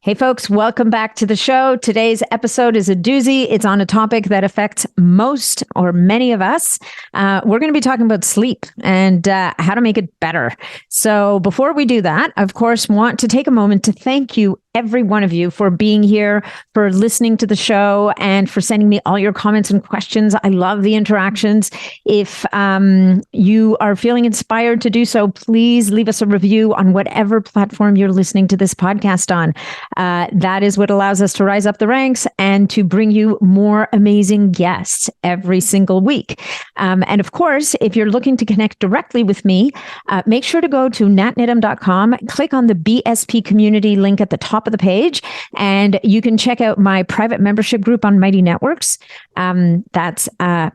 Hey folks, welcome back to the show. Today's episode is a doozy. It's on a topic that affects most or many of us. We're going to be talking about sleep and how to make it better. So before we do that, of course, want to take a moment to thank you, every one of you, for being here, for listening to the show, and for sending me all your comments and questions. I love the interactions. If you are feeling inspired to do so, please leave us a review on whatever platform you're listening to this podcast on. That is what allows us to rise up the ranks and to bring you more amazing guests every single week. And of course, if you're looking to connect directly with me, make sure to go to natnidham.com, click on the BSP community link at the top of the page, and you can check out my private membership group on Mighty Networks. That's a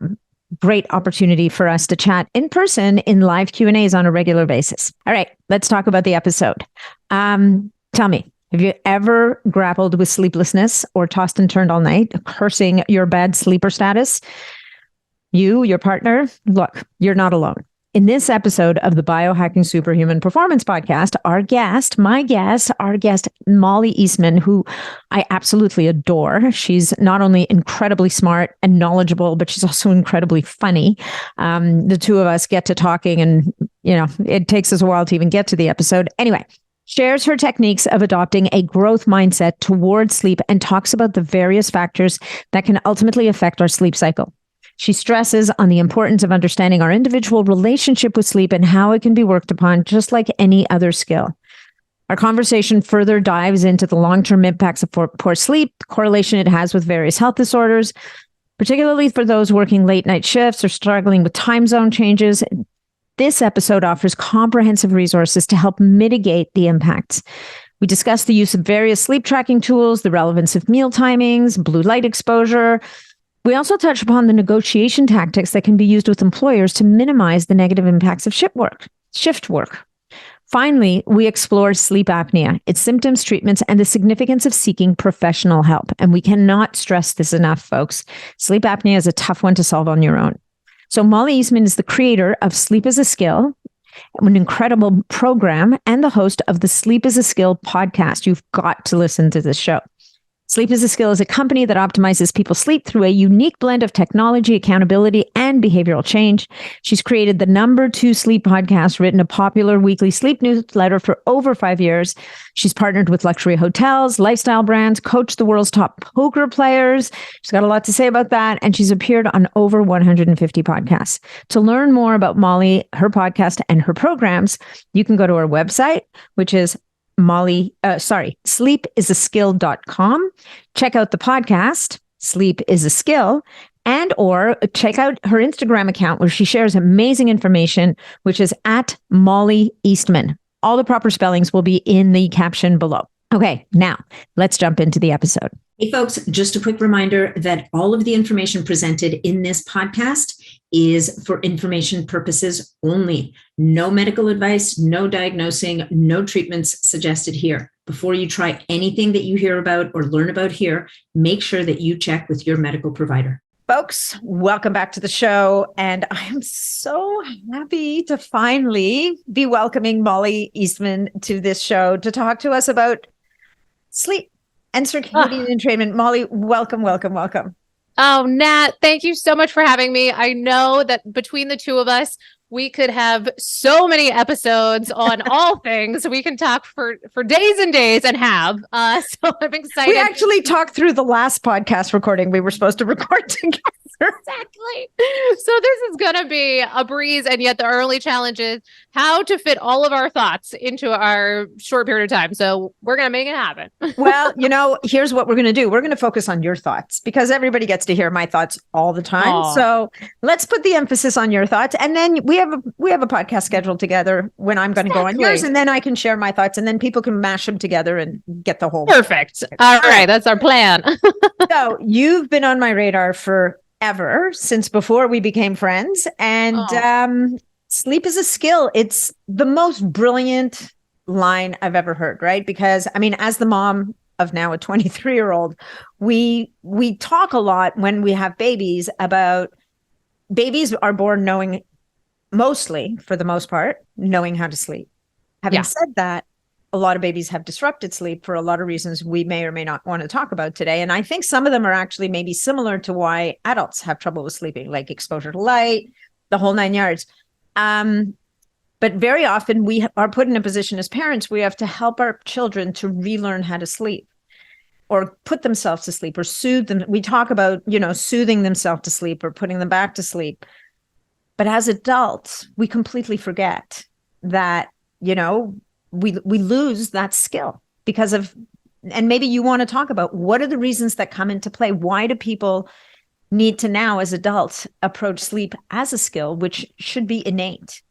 great opportunity for us to chat in person in live Q&As on a regular basis. All right, let's talk about the episode. Tell me, have you ever grappled with sleeplessness or tossed and turned all night, cursing your bad sleeper status? You, your partner, look, you're not alone. In this episode of the Biohacking Superhuman Performance podcast, our guest, Mollie Eastman, who I absolutely adore. She's not only incredibly smart and knowledgeable, but she's also incredibly funny. The two of us get to talking and, it takes us a while to even get to the episode. Anyway, shares her techniques of adopting a growth mindset towards sleep and talks about the various factors that can ultimately affect our sleep cycle. She stresses on the importance of understanding our individual relationship with sleep and how it can be worked upon just like any other skill. Our conversation further dives into the long-term impacts of poor sleep, the correlation it has with various health disorders, particularly for those working late night shifts or struggling with time zone changes. This episode offers comprehensive resources to help mitigate the impacts. We discuss the use of various sleep tracking tools, the relevance of meal timings, blue light exposure. We also touch upon the negotiation tactics that can be used with employers to minimize the negative impacts of shift work. Finally, we explore sleep apnea, its symptoms, treatments, and the significance of seeking professional help. And we cannot stress this enough, folks. Sleep apnea is a tough one to solve on your own. So Mollie Eastman is the creator of Sleep is a Skill, an incredible program, and the host of the Sleep is a Skill podcast. You've got to listen to this show. Sleep is a Skill is a company that optimizes people's sleep through a unique blend of technology, accountability, and behavioral change. She's created the #2 sleep podcast, written a popular weekly sleep newsletter for over 5 years. She's partnered with luxury hotels, lifestyle brands, coached the world's top poker players. She's got a lot to say about that, and she's appeared on over 150 podcasts. To learn more about Mollie, her podcast, and her programs, you can go to her website, which is sleepisaskill.com. Check out the podcast, Sleep is a Skill, and or check out her Instagram account where she shares amazing information, which is at Mollie Eastman. All the proper spellings will be in the caption below. Okay, now let's jump into the episode. Hey folks, just a quick reminder that all of the information presented in this podcast is for information purposes only. No medical advice, no diagnosing, no treatments suggested here. Before you try anything that you hear about or learn about here, make sure that you check with your medical provider. Folks, welcome back to the show. And I am so happy to finally be welcoming Mollie Eastman to this show to talk to us about sleep and circadian entrainment. Mollie, welcome. Oh, Nat, thank you so much for having me. I know that between the two of us, we could have so many episodes on all things. We can talk for days and days and have. So I'm excited. We actually talked through the last podcast recording we were supposed to record together. Exactly. So this is going to be a breeze. And yet the early challenge is how to fit all of our thoughts into our short period of time. So we're going to make it happen. Well, here's what we're going to do. We're going to focus on your thoughts because everybody gets to hear my thoughts all the time. Aww. So let's put the emphasis on your thoughts. And then we have a podcast scheduled together when I'm going to go on yours, and then I can share my thoughts, and then people can mash them together and get the whole. Perfect. All right. That's our plan. So you've been on my radar forever, since before we became friends. And sleep is a skill. It's the most brilliant line I've ever heard, right? Because as the mom of now a 23-year-old, we talk a lot when we have babies about babies are born knowing, mostly for the most part, knowing how to sleep. Having said that, a lot of babies have disrupted sleep for a lot of reasons we may or may not want to talk about today. And I think some of them are actually maybe similar to why adults have trouble with sleeping, like exposure to light, the whole 9 yards. But very often we are put in a position as parents, we have to help our children to relearn how to sleep or put themselves to sleep or soothe them. We talk about, soothing themselves to sleep or putting them back to sleep. But as adults, we completely forget that, we lose that skill because of, and maybe you want to talk about what are the reasons that come into play? Why do people need to now, as adults, approach sleep as a skill, which should be innate?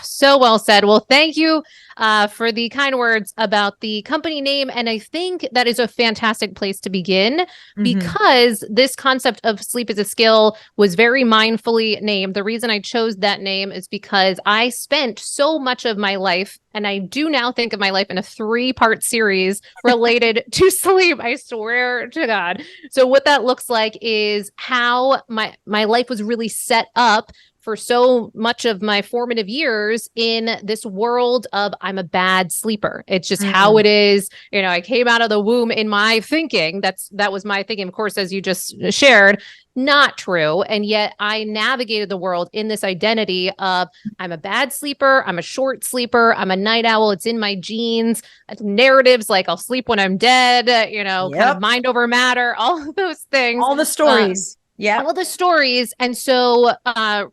So well said. Well, thank you for the kind words about the company name. And I think that is a fantastic place to begin because this concept of sleep as a skill was very mindfully named. The reason I chose that name is because I spent so much of my life, and I do now think of my life in a 3-part series related to sleep. I swear to God. So what that looks like is how my life was really set up for so much of my formative years in this world of I'm a bad sleeper. It's just how it is. I came out of the womb in my thinking. That was my thinking. Of course, as you just shared, not true. And yet I navigated the world in this identity of I'm a bad sleeper. I'm a short sleeper. I'm a night owl. It's in my genes. Narratives like I'll sleep when I'm dead, kind of mind over matter, all of those things. All the stories. All the stories. And so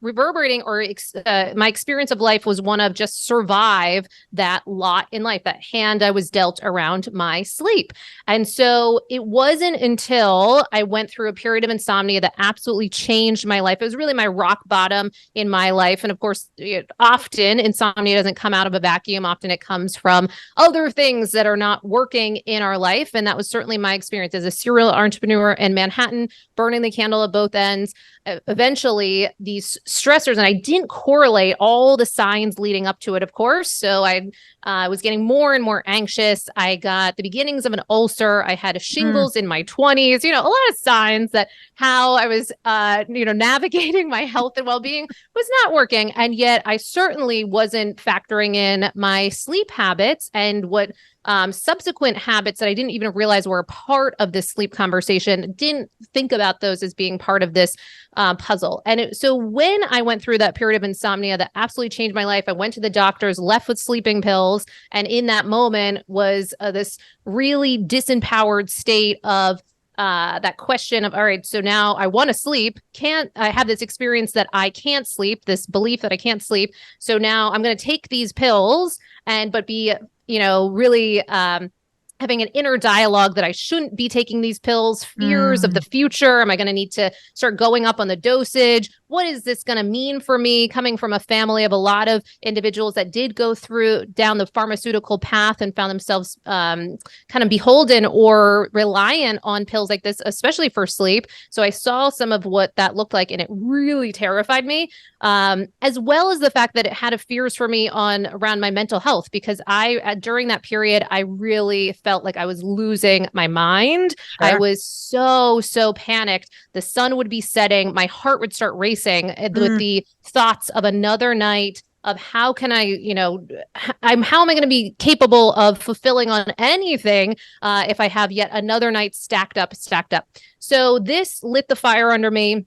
reverberating my experience of life was one of just survive that lot in life, that hand I was dealt around my sleep. And so it wasn't until I went through a period of insomnia that absolutely changed my life. It was really my rock bottom in my life. And of course, often insomnia doesn't come out of a vacuum. Often it comes from other things that are not working in our life. And that was certainly my experience as a serial entrepreneur in Manhattan, burning the candle at both ends. Eventually, these stressors, and I didn't correlate all the signs leading up to it, of course. So I was getting more and more anxious. I got the beginnings of an ulcer. I had shingles in my 20s, a lot of signs that how I was, navigating my health and well-being was not working. And yet I certainly wasn't factoring in my sleep habits and what subsequent habits that I didn't even realize were a part of this sleep conversation. Didn't think about those as being part of this puzzle. And so when I went through that period of insomnia that absolutely changed my life, I went to the doctors, left with sleeping pills. And in that moment was this really disempowered state of that question of, all right, so now I want to sleep. I have this experience that I can't sleep, this belief that I can't sleep. So now I'm going to take these pills but be really having an inner dialogue that I shouldn't be taking these pills, fears of the future. Am I going to need to start going up on the dosage? What is this going to mean for me coming from a family of a lot of individuals that did go down the pharmaceutical path and found themselves kind of beholden or reliant on pills like this, especially for sleep. So I saw some of what that looked like and it really terrified me, as well as the fact that it had fears for me around my mental health, because during that period, I really felt like I was losing my mind. Sure. I was so panicked. The sun would be setting. My heart would start racing with the thoughts of another night of how can I, how am I going to be capable of fulfilling on anything if I have yet another night stacked up. So this lit the fire under me.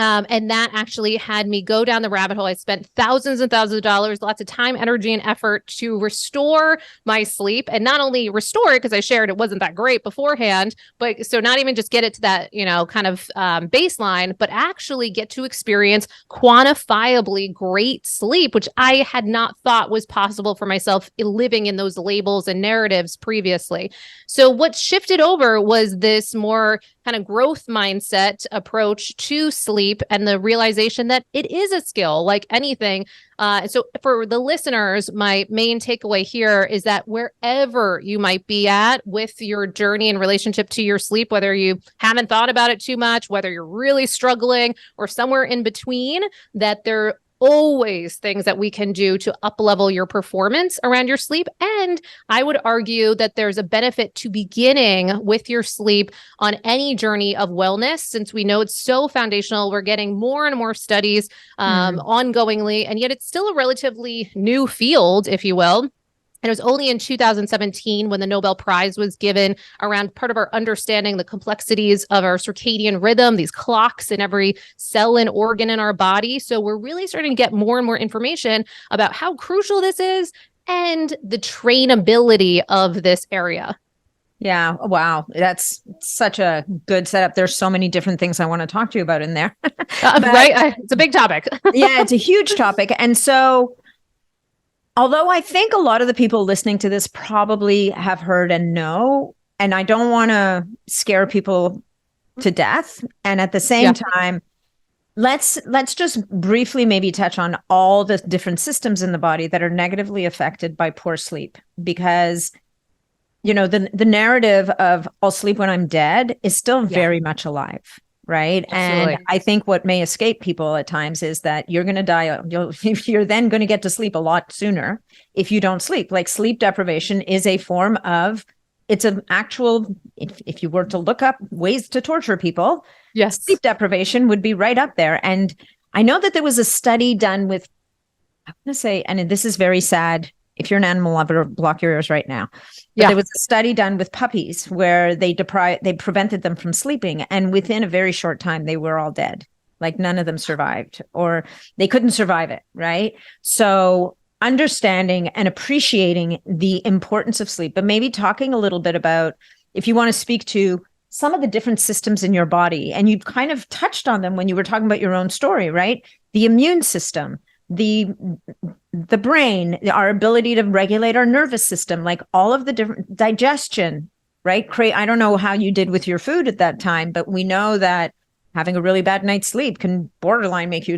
And that actually had me go down the rabbit hole. I spent thousands and thousands of dollars, lots of time, energy, and effort to restore my sleep, and not only restore it because I shared it wasn't that great beforehand, but so not even just get it to that, kind of baseline, but actually get to experience quantifiably great sleep, which I had not thought was possible for myself living in those labels and narratives previously. So what shifted over was this more kind of growth mindset approach to sleep and the realization that it is a skill like anything. So for the listeners, my main takeaway here is that wherever you might be at with your journey in relationship to your sleep, whether you haven't thought about it too much, whether you're really struggling or somewhere in between, that there always things that we can do to up-level your performance around your sleep. And I would argue that there's a benefit to beginning with your sleep on any journey of wellness, since we know it's so foundational. We're getting more and more studies ongoingly, and yet it's still a relatively new field, if you will. And it was only in 2017 when the Nobel Prize was given around part of our understanding the complexities of our circadian rhythm, these clocks in every cell and organ in our body. So we're really starting to get more and more information about how crucial this is and the trainability of this area. Yeah. Wow. That's such a good setup. There's so many different things I want to talk to you about in there. Right? It's a big topic. Yeah, it's a huge topic. And so, although I think a lot of the people listening to this probably have heard and know, and I don't want to scare people to death. And at the same time, let's just briefly maybe touch on all the different systems in the body that are negatively affected by poor sleep, because the narrative of I'll sleep when I'm dead is still very much alive. Right. Absolutely. And I think what may escape people at times is that you're going to die. You're then going to get to sleep a lot sooner if you don't sleep. Like, sleep deprivation is a form of, it's an actual, if you were to look up ways to torture people, yes, sleep deprivation would be right up there. And I know that there was a study done with, I'm going to say, and this is very sad. If you're an animal lover, block your ears right now. But there was a study done with puppies where they prevented them from sleeping. And within a very short time, they were all dead. Like, none of them survived, or they couldn't survive it. Right. So understanding and appreciating the importance of sleep, but maybe talking a little bit about, if you want to speak to some of the different systems in your body, and you've kind of touched on them when you were talking about your own story, right? The immune system, the brain, our ability to regulate our nervous system, like all of the different digestion, right? I don't know how you did with your food at that time, but we know that having a really bad night's sleep can borderline make you,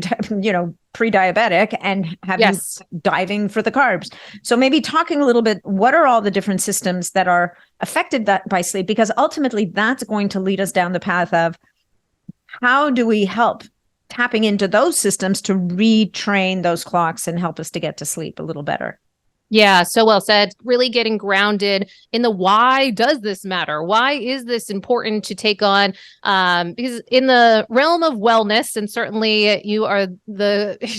pre-diabetic and have you diving for the carbs. So maybe talking a little bit, what are all the different systems that are affected by sleep? Because ultimately that's going to lead us down the path of how do we help tapping into those systems to retrain those clocks and help us to get to sleep a little better. Yeah, so well said. Really getting grounded in the why does this matter? Why is this important to take on? Because in the realm of wellness, and certainly you are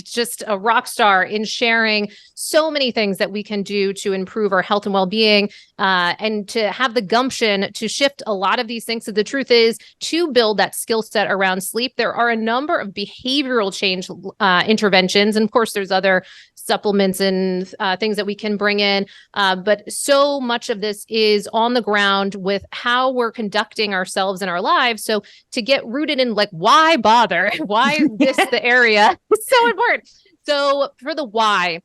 just a rock star in sharing so many things that we can do to improve our health and well-being, and to have the gumption to shift a lot of these things. So the truth is, to build that skill set around sleep, there are a number of behavioral change interventions. And of course, there's other supplements and things that we can bring in. But so much of this is on the ground with how we're conducting ourselves in our lives. So to get rooted in, like, why bother? Why is this the area? It's so important. So for the why,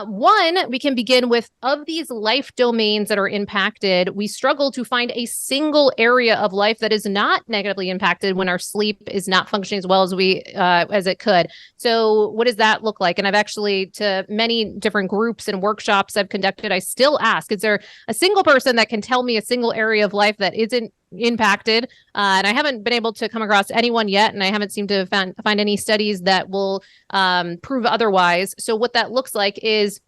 one, we can begin with, of these life domains that are impacted, we struggle to find a single area of life that is not negatively impacted when our sleep is not functioning as well as it could. So what does that look like? And I've actually, to many different groups and workshops I've conducted, I still ask, is there a single person that can tell me a single area of life that isn't impacted? And I haven't been able to come across anyone yet, and I haven't seemed to find any studies that will prove otherwise. So what that looks like is,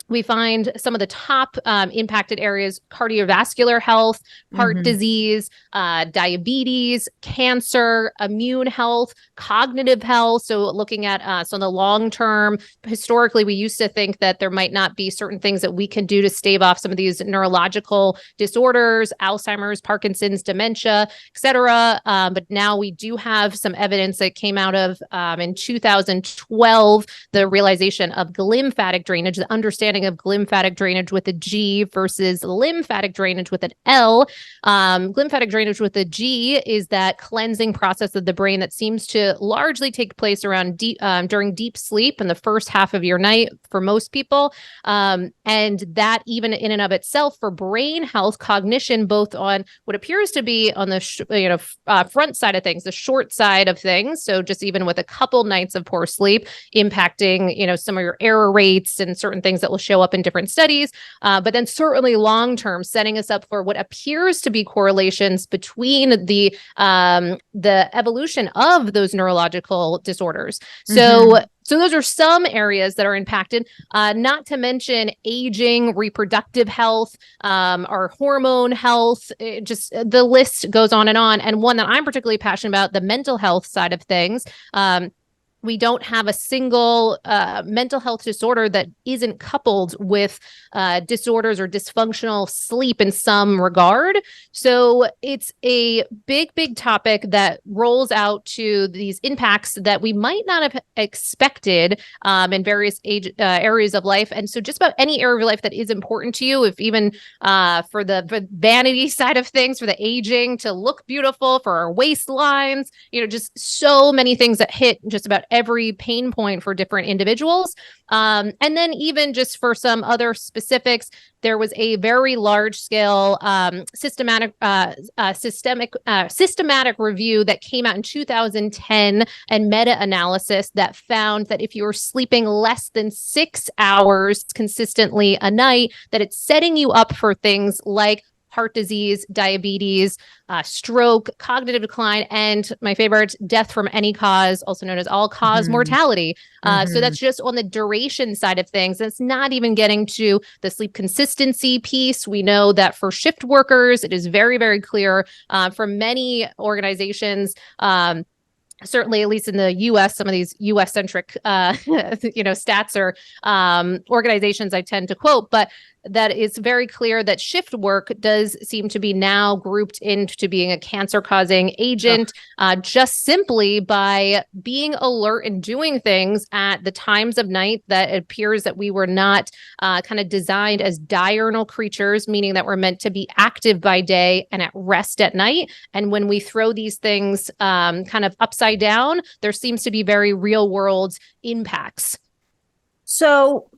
we find some of the top impacted areas: cardiovascular health, heart disease, diabetes, cancer, immune health, cognitive health. So looking at so in the long term, historically, we used to think that there might not be certain things that we can do to stave off some of these neurological disorders, Alzheimer's, Parkinson's, dementia, et cetera. But now we do have some evidence that came out of in 2012, the realization of glymphatic drainage, the understanding of glymphatic drainage with a G versus lymphatic drainage with an L. Glymphatic drainage with a G is that cleansing process of the brain that seems to largely take place around during deep sleep in the first half of your night for most people. And that, even in and of itself, for brain health, cognition, both on what appears to be on the front side of things, the short side of things. So just even with a couple nights of poor sleep impacting, some of your error rates and certain things that will show up in different studies. But then certainly long-term, setting us up for what appears to be correlations between the evolution of those neurological disorders. So those are some areas that are impacted, not to mention aging, reproductive health, our hormone health. Just the list goes on. And one that I'm particularly passionate about, the mental health side of things. we don't have a single mental health disorder that isn't coupled with disorders or dysfunctional sleep in some regard. So it's a big, big topic that rolls out to these impacts that we might not have expected in various areas of life. And so just about any area of life that is important to you, if even for the vanity side of things, for the aging, to look beautiful, for our waistlines, just so many things that hit just about every pain point for different individuals. And then even just for some other specifics, there was a very large scale systematic review that came out in 2010 and meta-analysis that found that if you're sleeping less than 6 hours consistently a night, that it's setting you up for things like heart disease, diabetes, stroke, cognitive decline, and my favorite, death from any cause, also known as all-cause mortality. So that's just on the duration side of things. It's not even getting to the sleep consistency piece. We know that for shift workers, it is very, very clear for many organizations, certainly, at least in the U.S., some of these U.S.-centric, stats or organizations I tend to quote, but that it's very clear that shift work does seem to be now grouped into being a cancer-causing agent, just simply by being alert and doing things at the times of night that it appears that we were not kind of designed as diurnal creatures, meaning that we're meant to be active by day and at rest at night. And when we throw these things kind of upside down, there seems to be very real-world impacts. So,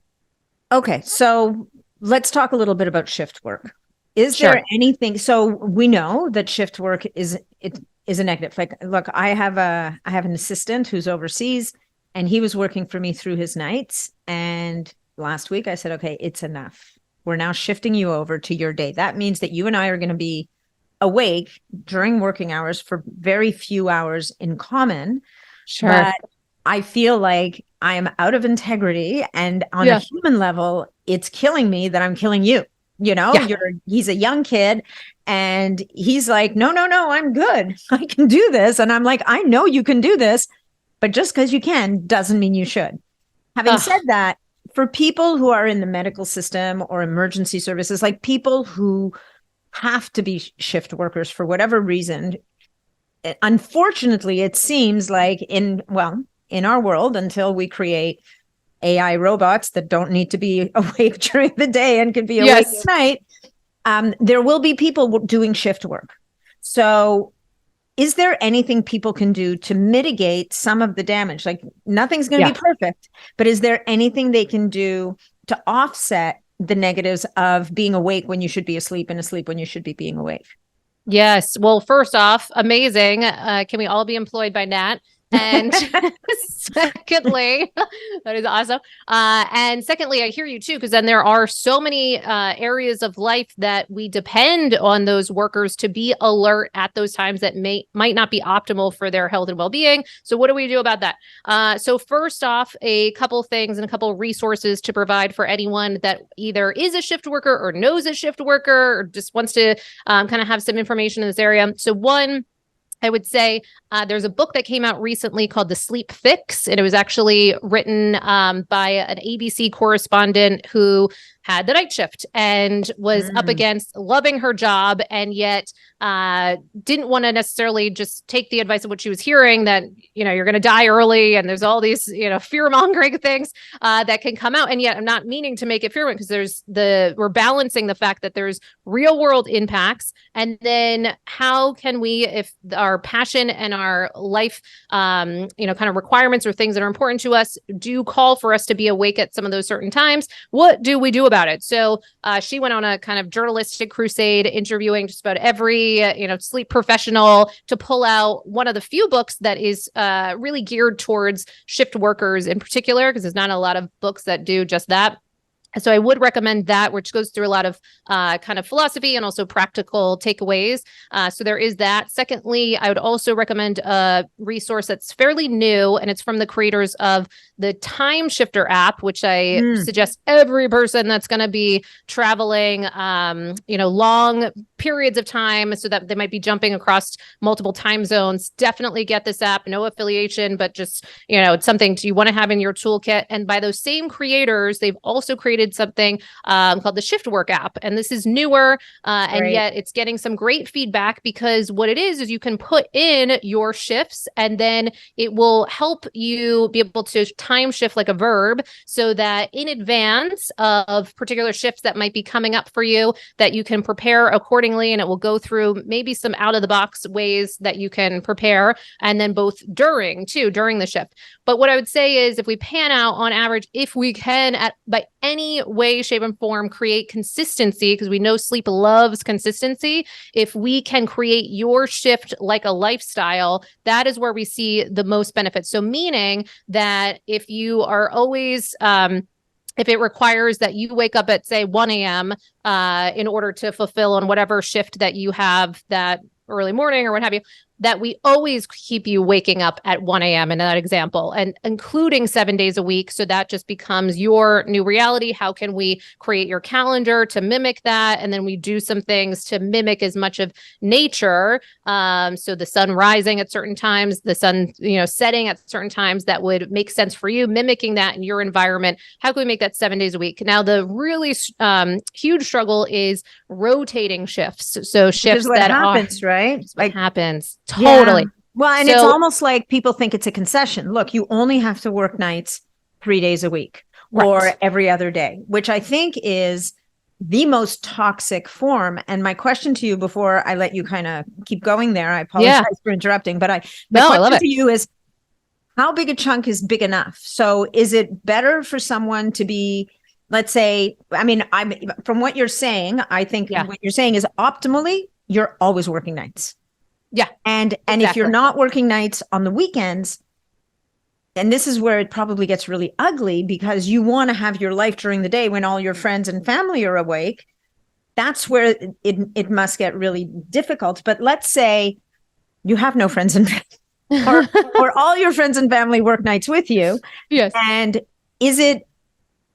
okay, so let's talk a little bit about shift work. Is there anything? So we know that shift work is a negative. Like, look, I have an assistant who's overseas, and he was working for me through his nights. And last week I said, okay, it's enough. We're now shifting you over to your day. That means that you and I are going to be awake during working hours for very few hours in common. Sure. But I feel like I am out of integrity, and on a human level, it's killing me that I'm killing you. He's a young kid, and he's like, no, I'm good. I can do this. And I'm like, I know you can do this, but just because you can doesn't mean you should. Having said that, for people who are in the medical system or emergency services, like people who have to be shift workers for whatever reason, unfortunately, it seems like in our world, until we create AI robots that don't need to be awake during the day and can be awake at night, there will be people doing shift work. So is there anything people can do to mitigate some of the damage? Like, nothing's going to be perfect, but is there anything they can do to offset the negatives of being awake when you should be asleep and asleep when you should be being awake? Yes. Well, first off, amazing. Can we all be employed by Nat? And secondly, that is awesome. And secondly, I hear you too, because then there are so many areas of life that we depend on those workers to be alert at those times that might not be optimal for their health and well-being. So what do we do about that? So first off, a couple things and a couple resources to provide for anyone that either is a shift worker or knows a shift worker or just wants to kind of have some information in this area. So one, I would say there's a book that came out recently called The Sleep Fix. And it was actually written by an ABC correspondent who had the night shift and was up against loving her job, and yet didn't want to necessarily just take the advice of what she was hearing, that, you're going to die early. And there's all these, fear mongering things that can come out. And yet I'm not meaning to make it fear, because we're balancing the fact that there's real world impacts. And then how can we, if our passion and our life, kind of requirements or things that are important to us do call for us to be awake at some of those certain times, what do we do about it? So she went on a kind of journalistic crusade, interviewing just about every, sleep professional to pull out one of the few books that is really geared towards shift workers in particular, because there's not a lot of books that do just that. So I would recommend that, which goes through a lot of kind of philosophy and also practical takeaways. So there is that. Secondly, I would also recommend a resource that's fairly new, and it's from the creators of the Time Shifter app, which I suggest every person that's going to be traveling, long periods of time, so that they might be jumping across multiple time zones. Definitely get this app. No affiliation, but just, it's something you want to have in your toolkit. And by those same creators, they've also created something called the Shift Work app. And this is newer, and yet it's getting some great feedback, because what it is you can put in your shifts, and then it will help you be able to time shift like a verb, so that in advance of particular shifts that might be coming up for you, that you can prepare accordingly. And it will go through maybe some out of the box ways that you can prepare, and then both during the shift. But what I would say is, if we pan out on average, if we can by any way, shape, and form create consistency, because we know sleep loves consistency. If we can create your shift like a lifestyle, that is where we see the most benefits. So meaning that if you are always, if it requires that you wake up at, say, 1 a.m. In order to fulfill on whatever shift that you have that early morning or what have you, that we always keep you waking up at 1 a.m. in that example, and including 7 days a week. So that just becomes your new reality. How can we create your calendar to mimic that? And then we do some things to mimic as much of nature. So the sun rising at certain times, the sun, setting at certain times that would make sense for you, mimicking that in your environment. How can we make that 7 days a week? Now, the really huge struggle is rotating shifts. So shifts that happens, right? Like happens. Totally. Yeah. Well, and it's almost like people think it's a concession. Look, you only have to work nights 3 days a week or every other day, which I think is the most toxic form. And my question to you before I let you kind of keep going there, I apologize for interrupting, but my question to you is, how big a chunk is big enough? So is it better for someone to be, let's say, from what you're saying, I think what you're saying is optimally, you're always working nights. Yeah. And if you're not working nights on the weekends, and this is where it probably gets really ugly, because you want to have your life during the day when all your friends and family are awake. That's where it must get really difficult. But let's say you have no friends and family, or all your friends and family work nights with you. Yes. And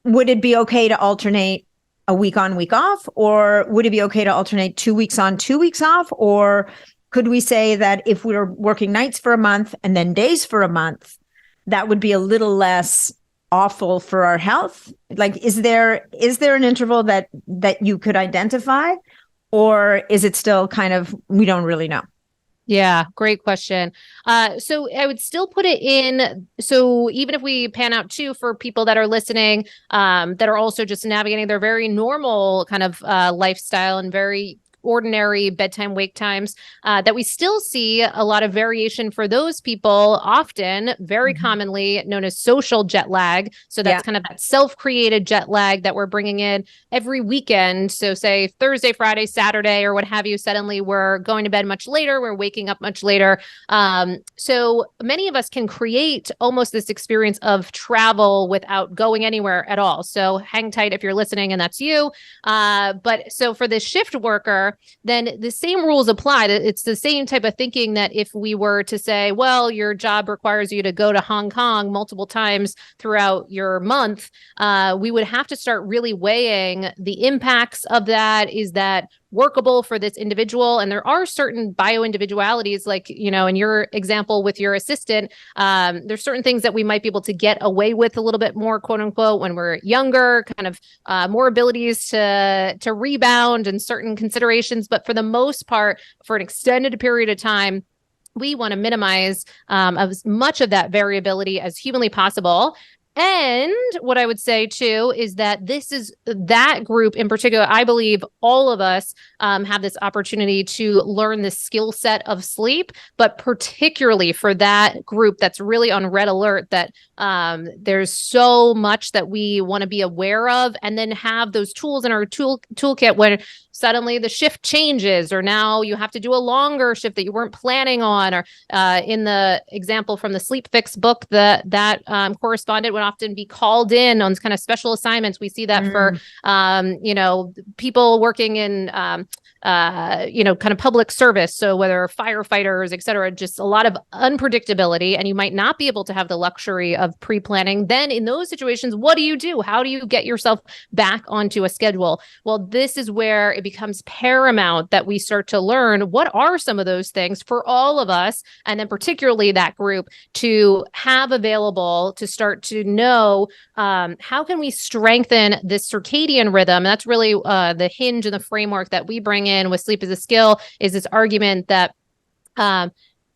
would it be okay to alternate a week on, week off? Or would it be okay to alternate 2 weeks on, 2 weeks off? Or could we say that if we were working nights for a month and then days for a month, that would be a little less awful for our health? Like, is there an interval that you could identify, or is it still kind of, we don't really know? Yeah, great question. So I would still put it in. So even if we pan out too, for people that are listening, that are also just navigating their very normal kind of lifestyle and very ordinary bedtime wake times, that we still see a lot of variation for those people, often very commonly known as social jet lag. So that's kind of that self-created jet lag that we're bringing in every weekend. So say Thursday, Friday, Saturday, or what have you, suddenly we're going to bed much later, we're waking up much later. So many of us can create almost this experience of travel without going anywhere at all. So hang tight if you're listening and that's you. But so for the shift worker, then the same rules apply. It's the same type of thinking that if we were to say, well, your job requires you to go to Hong Kong multiple times throughout your month, we would have to start really weighing the impacts of that. Is that workable for this individual? And there are certain bio-individualities, like, in your example with your assistant, there's certain things that we might be able to get away with a little bit more, quote unquote, when we're younger, kind of more abilities to rebound and certain considerations. But for the most part, for an extended period of time, we want to minimize as much of that variability as humanly possible. And what I would say too is that this is that group in particular. I believe all of us have this opportunity to learn the skill set of sleep, but particularly for that group that's really on red alert, that there's so much that we want to be aware of, and then have those tools in our toolkit when suddenly the shift changes, or now you have to do a longer shift that you weren't planning on, or in the example from the Sleep Fix book, that correspondent would often be called in on kind of special assignments. We see that for, people working in, kind of public service. So whether firefighters, et cetera, just a lot of unpredictability, and you might not be able to have the luxury of pre-planning. Then in those situations, what do you do? How do you get yourself back onto a schedule? Well, this is where it becomes paramount that we start to learn what are some of those things for all of us, and then particularly that group, to have available to start to know how can we strengthen this circadian rhythm. And that's really the hinge and the framework that we bring in with Sleep as a Skill, is this argument that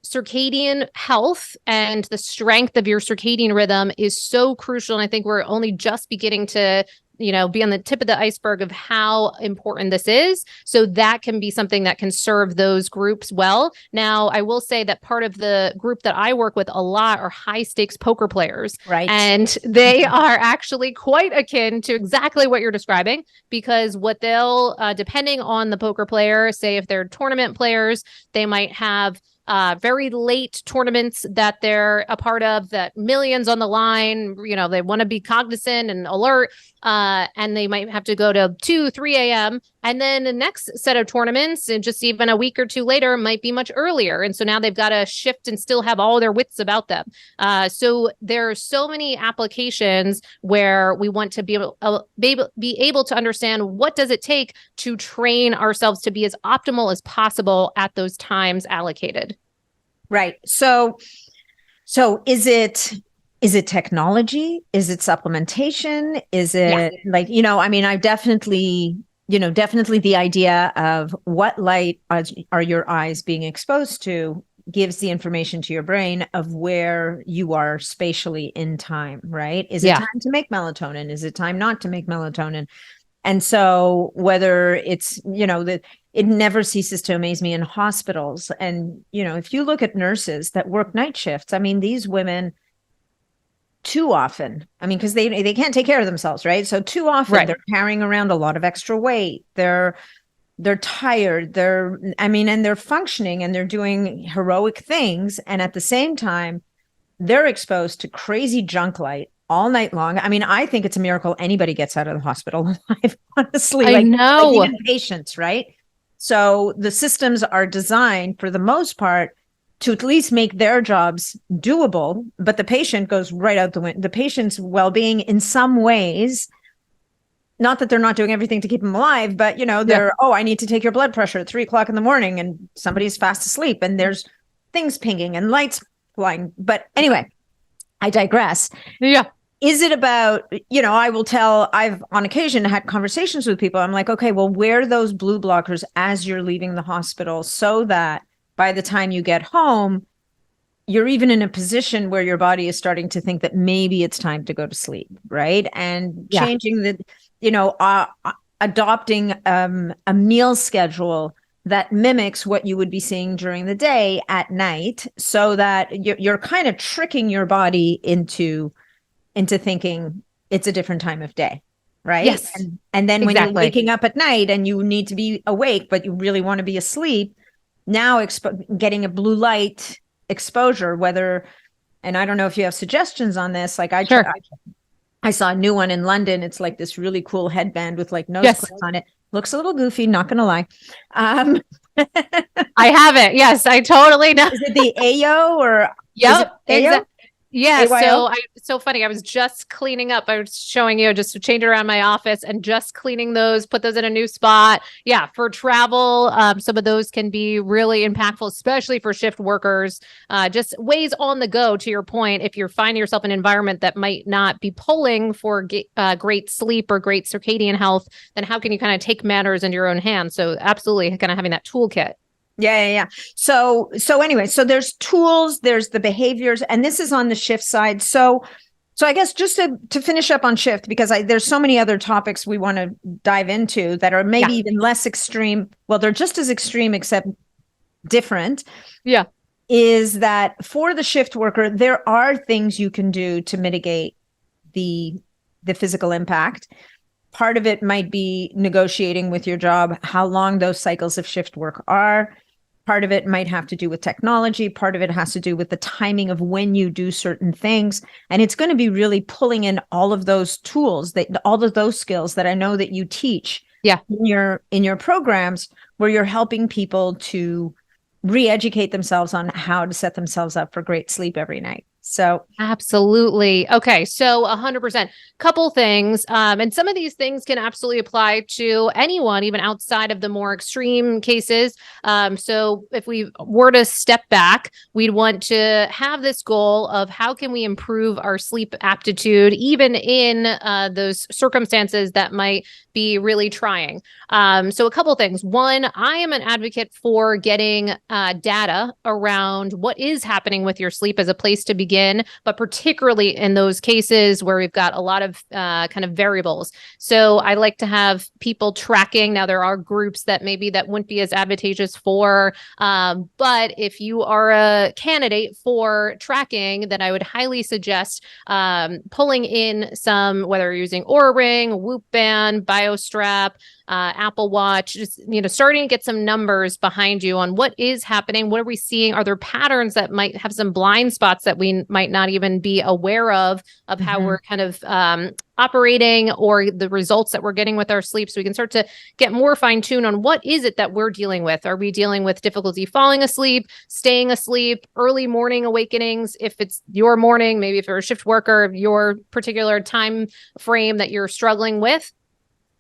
circadian health and the strength of your circadian rhythm is so crucial. And I think we're only just beginning to, be on the tip of the iceberg of how important this is. So that can be something that can serve those groups well. Now, I will say that part of the group that I work with a lot are high stakes poker players. Right. And they are actually quite akin to exactly what you're describing, because what they'll, depending on the poker player, say if they're tournament players, they might have very late tournaments that they're a part of, that millions on the line, they want to be cognizant and alert, and they might have to go to 2, 3 a.m. And then the next set of tournaments, and just even a week or two later, might be much earlier. And so now they've got to shift and still have all their wits about them. So there are so many applications where we want to be able to understand what does it take to train ourselves to be as optimal as possible at those times allocated. Right. So is it technology? Is it supplementation? Is it I've definitely the idea of what light are your eyes being exposed to gives the information to your brain of where you are spatially in time, right? Is it time to make melatonin? Is it time not to make melatonin? And so whether it's, it never ceases to amaze me in hospitals. And, if you look at nurses that work night shifts, these women too often, because they can't take care of themselves, right? So too often they're carrying around a lot of extra weight. They're tired. And they're functioning and they're doing heroic things. And at the same time, they're exposed to crazy junk light all night long. I think it's a miracle anybody gets out of the hospital alive, honestly. I know. Like even patients, right? So the systems are designed for the most part to at least make their jobs doable, but the patient goes right out the window. The patient's well-being in some ways, not that they're not doing everything to keep them alive, but I need to take your blood pressure at 3:00 in the morning, and somebody's fast asleep and there's things pinging and lights flying. But anyway, I digress. Yeah. Is it about, I've on occasion had conversations with people. I'm like, okay, well, wear those blue blockers as you're leaving the hospital so that by the time you get home, you're even in a position where your body is starting to think that maybe it's time to go to sleep, right? And changing adopting a meal schedule that mimics what you would be seeing during the day at night, so that you're kind of tricking your body into thinking it's a different time of day, right? Yes. And then when you're waking up at night and you need to be awake, but you really want to be asleep, now getting a blue light exposure, and I don't know if you have suggestions on this. Like I saw a new one in London. It's like this really cool headband with like nose clips on it. Looks a little goofy, not going to lie. I have it. Yes, I totally know. Is it the AO or? Yep. Exactly. Yeah. AYO? So funny. I was just cleaning up. I was showing you just to change around my office and just cleaning those, put those in a new spot. Yeah. For travel, some of those can be really impactful, especially for shift workers, just ways on the go, to your point. If you're finding yourself in an environment that might not be pulling for great sleep or great circadian health, then how can you kind of take matters into your own hands? So absolutely kind of having that toolkit. Yeah. So anyway, so there's tools, there's the behaviors, and this is on the shift side. So I guess just to finish up on shift, because there's so many other topics we want to dive into that are maybe even less extreme. Well, they're just as extreme, except different. Yeah. Is that for the shift worker, there are things you can do to mitigate the physical impact. Part of it might be negotiating with your job how long those cycles of shift work are. Part of it might have to do with technology. Part of it has to do with the timing of when you do certain things. And it's going to be really pulling in all of those tools, all of those skills that I know that you teach in your programs, where you're helping people to re-educate themselves on how to set themselves up for great sleep every night. So absolutely. Okay. So 100%. Couple things. And some of these things can absolutely apply to anyone, even outside of the more extreme cases. So if we were to step back, we'd want to have this goal of how can we improve our sleep aptitude, even in those circumstances that might be really trying. So a couple things. One, I am an advocate for getting data around what is happening with your sleep as a place to begin, but particularly in those cases where we've got a lot of kind of variables. So I like to have people tracking. Now, there are groups that maybe that wouldn't be as advantageous for, but if you are a candidate for tracking, then I would highly suggest pulling in some, whether you're using Oura Ring, Whoop Band, BioStrap, Apple Watch, just, starting to get some numbers behind you on what is happening. What are we seeing? Are there patterns that might have some blind spots that we might not even be aware of how we're kind of operating, or the results that we're getting with our sleep, so we can start to get more fine-tuned on what is it that we're dealing with. Are we dealing with difficulty falling asleep, staying asleep, early morning awakenings? If it's your morning, maybe if you're a shift worker, your particular time frame that you're struggling with.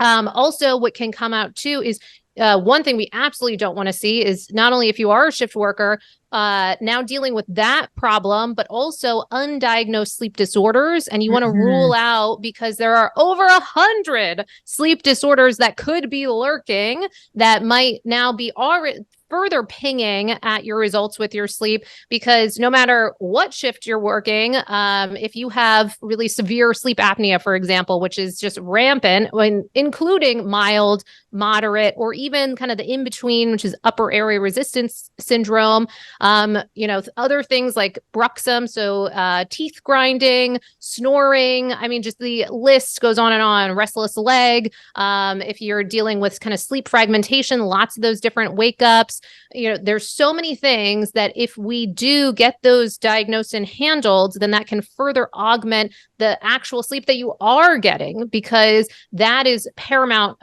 Also, what can come out too is one thing we absolutely don't want to see is not only if you are a shift worker, now dealing with that problem, but also undiagnosed sleep disorders. And you want to rule out, because there are over 100 sleep disorders that could be lurking that might now be already further pinging at your results with your sleep, because no matter what shift you're working, if you have really severe sleep apnea, for example, which is just rampant, including mild, moderate, or even kind of the in-between, which is upper airway resistance syndrome, other things like bruxism, so teeth grinding, snoring. I mean, just the list goes on, restless leg. If you're dealing with kind of sleep fragmentation, lots of those different wake ups. There's so many things that if we do get those diagnosed and handled, then that can further augment the actual sleep that you are getting, because that is paramount.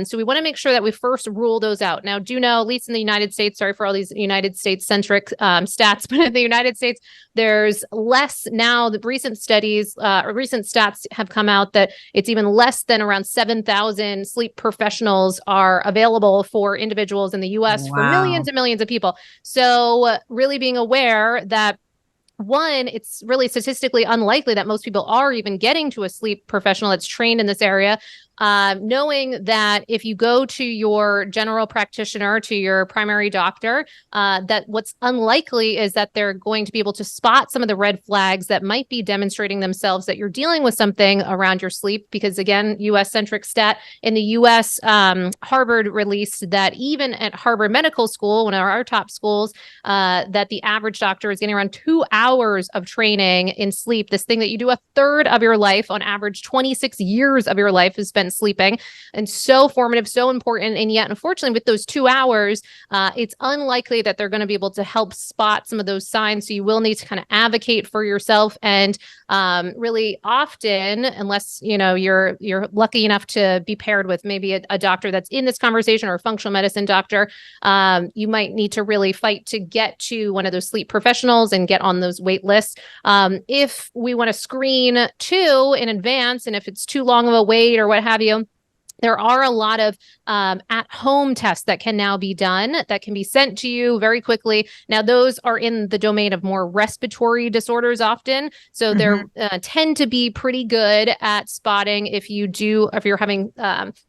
So we want to make sure that we first rule those out. Now, do know, at least in the United States, sorry for all these United States centric stats, but in the United States, there's less now. The recent studies, recent stats have come out that it's even less than around 7,000 sleep professionals are available for individuals in the US for millions and millions of people. So really being aware that, one, it's really statistically unlikely that most people are even getting to a sleep professional that's trained in this area. Knowing that if you go to your general practitioner, to your primary doctor, that what's unlikely is that they're going to be able to spot some of the red flags that might be demonstrating themselves that you're dealing with something around your sleep. Because again, US-centric stat in the US, Harvard released that even at Harvard Medical School, one of our top schools, that the average doctor is getting around 2 hours of training in sleep. This thing that you do a third of your life, on average, 26 years of your life is spent sleeping, and so formative, so important. And yet, unfortunately, with those 2 hours, it's unlikely that they're going to be able to help spot some of those signs. So you will need to kind of advocate for yourself. And really often, unless you're lucky enough to be paired with maybe a doctor that's in this conversation, or a functional medicine doctor, you might need to really fight to get to one of those sleep professionals and get on those wait lists. If we want to screen too in advance, and if it's too long of a wait or what have you, there are a lot of at-home tests that can now be done that can be sent to you very quickly. Now, those are in the domain of more respiratory disorders often. So they tend to be pretty good at spotting if you're having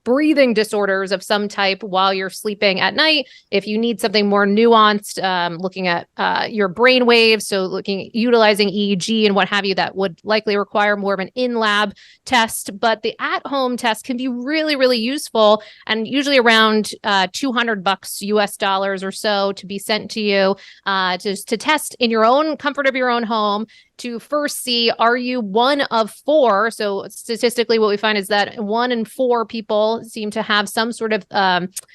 breathing disorders of some type while you're sleeping at night. If you need something more nuanced, looking at your brain waves, so utilizing EEG and what have you, that would likely require more of an in-lab test. But the at-home test can be really really useful, and usually around $200 US dollars or so to be sent to you to test in your own comfort of your own home to first see, are you one of four? So statistically, what we find is that 1 in 4 people seem to have some sort of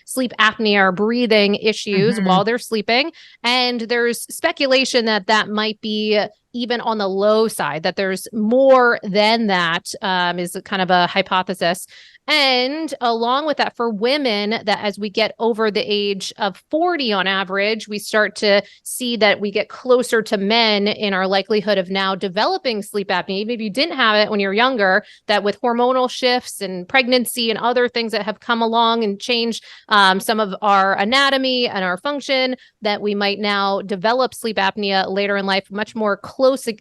sleep apnea or breathing issues while they're sleeping. And there's speculation that that might be even on the low side, that there's more than that, is kind of a hypothesis. And along with that, for women, that as we get over the age of 40 on average, we start to see that we get closer to men in our likelihood of now developing sleep apnea. Even if you didn't have it when you're younger, that with hormonal shifts and pregnancy and other things that have come along and changed some of our anatomy and our function, that we might now develop sleep apnea later in life, much more closely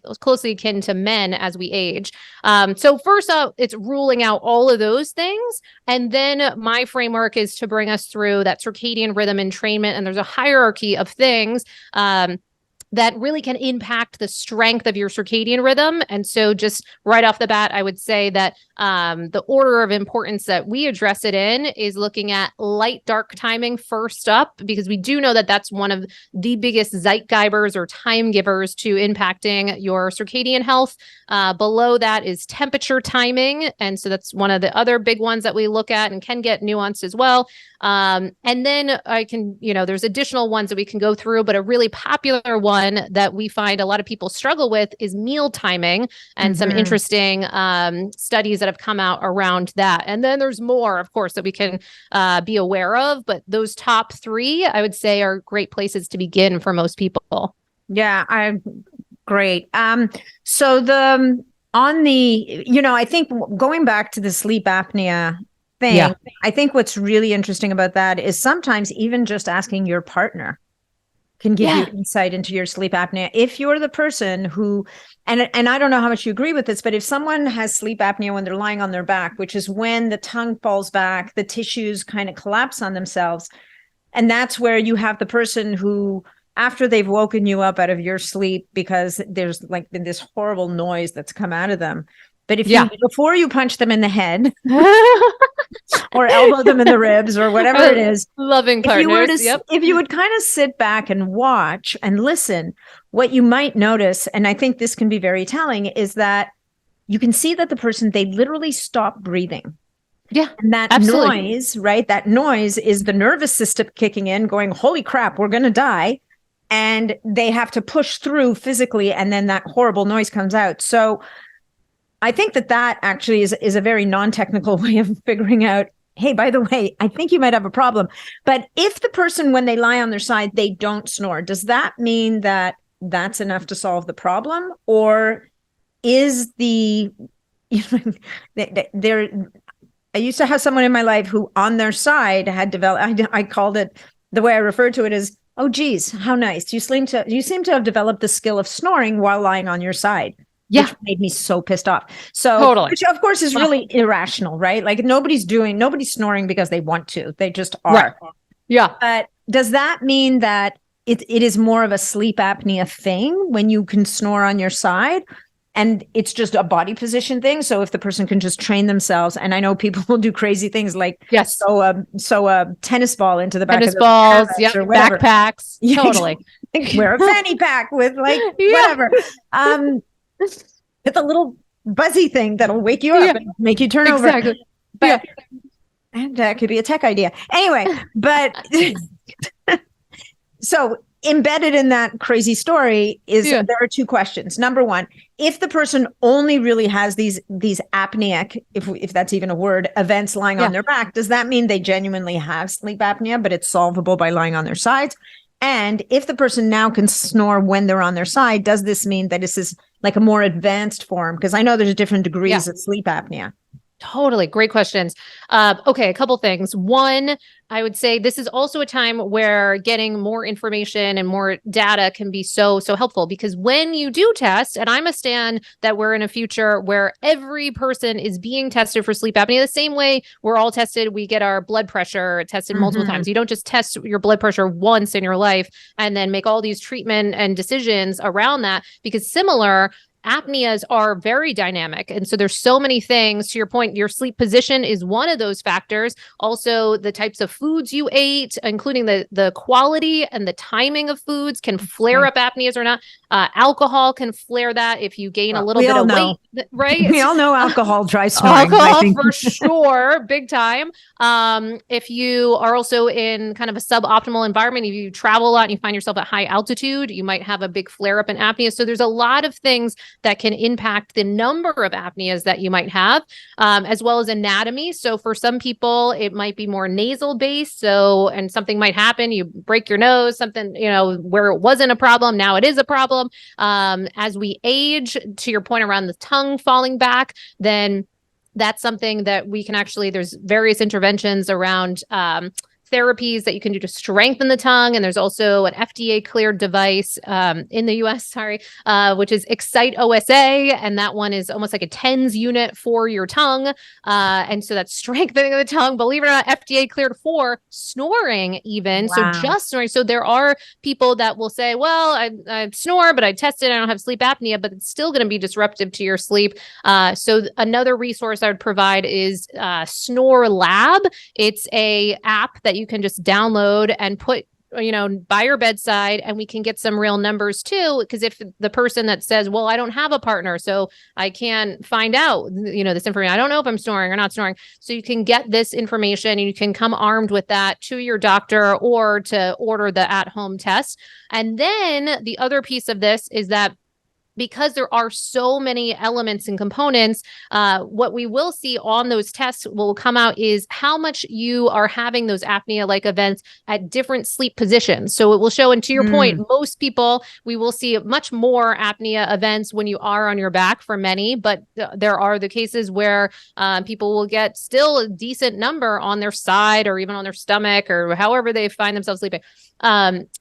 akin to men as we age. So first up, it's ruling out all of those things. And then my framework is to bring us through that circadian rhythm entrainment. And there's a hierarchy of things that really can impact the strength of your circadian rhythm. And so just right off the bat, I would say that the order of importance that we address it in is looking at light dark timing first up, because we do know that that's one of the biggest zeitgebers or time givers to impacting your circadian health. Below that is temperature timing. And so that's one of the other big ones that we look at and can get nuanced as well. And then I can, there's additional ones that we can go through, but a really popular one that we find a lot of people struggle with is meal timing, and some interesting studies that have come out around that. And then there's more, of course, that we can be aware of, but those top 3, I would say, are great places to begin for most people. Yeah, great. So I think going back to the sleep apnea thing, I think what's really interesting about that is sometimes even just asking your partner can give you insight into your sleep apnea. If you're the person who, and I don't know how much you agree with this, but if someone has sleep apnea when they're lying on their back, which is when the tongue falls back, the tissues kind of collapse on themselves. And that's where you have the person who, after they've woken you up out of your sleep, because there's like been this horrible noise that's come out of them. But if you, before you punch them in the head or elbow them in the ribs or whatever it is, loving partners, if you would kind of sit back and watch and listen, what you might notice, and I think this can be very telling, is that you can see that the person, they literally stop breathing. Yeah. And that noise, right? That noise is the nervous system kicking in, going, holy crap, we're going to die. And they have to push through physically. And then that horrible noise comes out. So I think that actually is a very non-technical way of figuring out, hey, by the way, I think you might have a problem. But if the person, when they lie on their side, they don't snore, does that mean that that's enough to solve the problem? Or is I used to have someone in my life who on their side had developed, I called it, the way I referred to it is, oh, geez, how nice. You seem to have developed the skill of snoring while lying on your side. Yeah. Which made me so pissed off. So, totally. Which of course is really irrational, right? Like nobody's snoring because they want to, they just are. Right. Yeah. But does that mean that it is more of a sleep apnea thing when you can snore on your side? And it's just a body position thing. So if the person can just train themselves, and I know people will do crazy things like sew a tennis ball into the back of the balls, or whatever. Backpacks, totally. Wear a fanny pack with whatever. It's a little buzzy thing that'll wake you up and make you turn over. But and that could be a tech idea. Anyway, but so embedded in that crazy story is there are 2 questions. Number 1, if the person only really has these apneic, if that's even a word, events lying on their back, does that mean they genuinely have sleep apnea, but it's solvable by lying on their sides? And if the person now can snore when they're on their side, does this mean that this is like a more advanced form? Because I know there's different degrees of sleep apnea. Totally. Great questions. Okay. A couple things. One, I would say this is also a time where getting more information and more data can be so helpful, because when you do test, and I'm a stan that we're in a future where every person is being tested for sleep apnea the same way we're all tested. We get our blood pressure tested multiple times. You don't just test your blood pressure once in your life and then make all these treatment and decisions around that, because similar, apneas are very dynamic. And so there's so many things. To your point, your sleep position is one of those factors. Also, the types of foods you ate, including the quality and the timing of foods, can flare up apneas or not. Alcohol can flare that if you gain a little bit of weight, right? We all know alcohol drives snoring. Alcohol for sure, big time. If you are also in kind of a suboptimal environment, if you travel a lot and you find yourself at high altitude, you might have a big flare up in apnea. So there's a lot of things that can impact the number of apneas that you might have, as well as anatomy. So for some people, it might be more nasal based. So, and something might happen, you break your nose, something, where it wasn't a problem, now it is a problem. As we age, to your point around the tongue falling back, then that's something that we can actually, there's various interventions around therapies that you can do to strengthen the tongue. And there's also an FDA cleared device in the US, which is Excite OSA. And that one is almost like a TENS unit for your tongue. And so that's strengthening the tongue, believe it or not, FDA cleared for snoring even. Wow. So just snoring. So there are people that will say, well, I snore, but I tested, I don't have sleep apnea, but it's still going to be disruptive to your sleep. So another resource I would provide is Snore Lab. It's a app that you can just download and put by your bedside, and we can get some real numbers too. Because if the person that says, well, I don't have a partner, so I can't find out, this information, I don't know if I'm snoring or not snoring. So you can get this information and you can come armed with that to your doctor or to order the at-home test. And then the other piece of this is that because there are so many elements and components, what we will see on those tests will come out is how much you are having those apnea-like events at different sleep positions. So it will show, and to your point, most people, we will see much more apnea events when you are on your back for many, but there are the cases where people will get still a decent number on their side or even on their stomach or however they find themselves sleeping.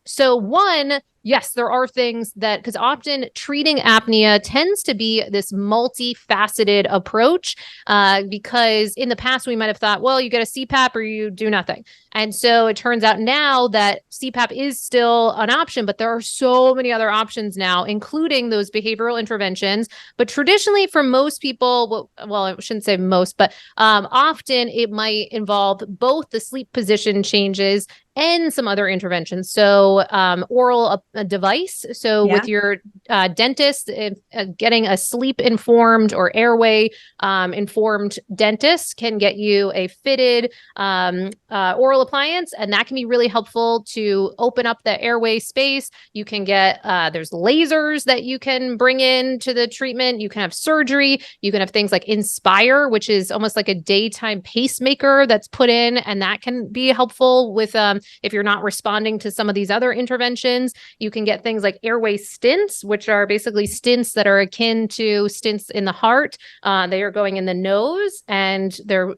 So one, yes, there are things that, because often treating apnea tends to be this multifaceted approach, because in the past we might have thought, well, you get a CPAP or you do nothing. And so it turns out now that CPAP is still an option, but there are so many other options now, including those behavioral interventions. But traditionally for most people, well, I shouldn't say most, but often it might involve both the sleep position changes and some other interventions. So oral device. So with your dentist, getting a sleep informed or airway informed dentist can get you a fitted oral appliance. And that can be really helpful to open up the airway space. You can get, there's lasers that you can bring in to the treatment. You can have surgery. You can have things like Inspire, which is almost like a daytime pacemaker that's put in. And that can be helpful with, if you're not responding to some of these other interventions. You can get things like airway stents, which are basically stents that are akin to stents in the heart. They are going in the nose, and they're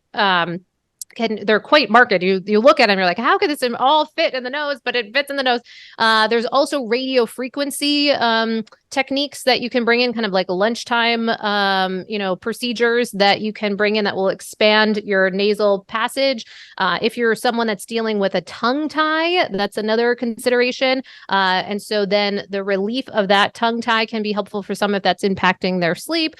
quite marked. You look at them, you're like, how could this all fit in the nose? But it fits in the nose. There's also radio frequency techniques that you can bring in, kind of like lunchtime, procedures that you can bring in that will expand your nasal passage. If you're someone that's dealing with a tongue tie, that's another consideration. And so then the relief of that tongue tie can be helpful for some if that's impacting their sleep.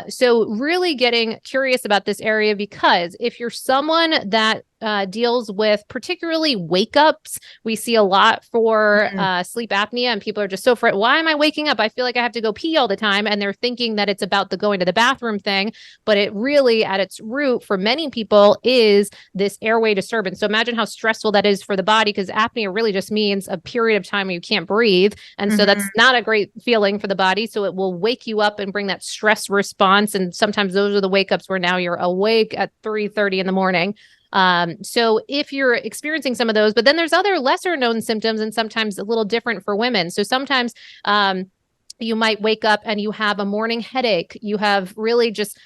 So really getting curious about this area, because if you're someone that deals with particularly wake ups, we see a lot for sleep apnea, and people are just so afraid. Why am I waking up? I feel like I have to go pee all the time. And they're thinking that it's about the going to the bathroom thing, but it really at its root for many people is this airway disturbance. So imagine how stressful that is for the body, because apnea really just means a period of time where you can't breathe. And so that's not a great feeling for the body. So it will wake you up and bring that stress response. And sometimes those are the wake ups where now you're awake at 3:30 in the morning. So if you're experiencing some of those, but then there's other lesser known symptoms and sometimes a little different for women. So sometimes, you might wake up and you have a morning headache. You have really just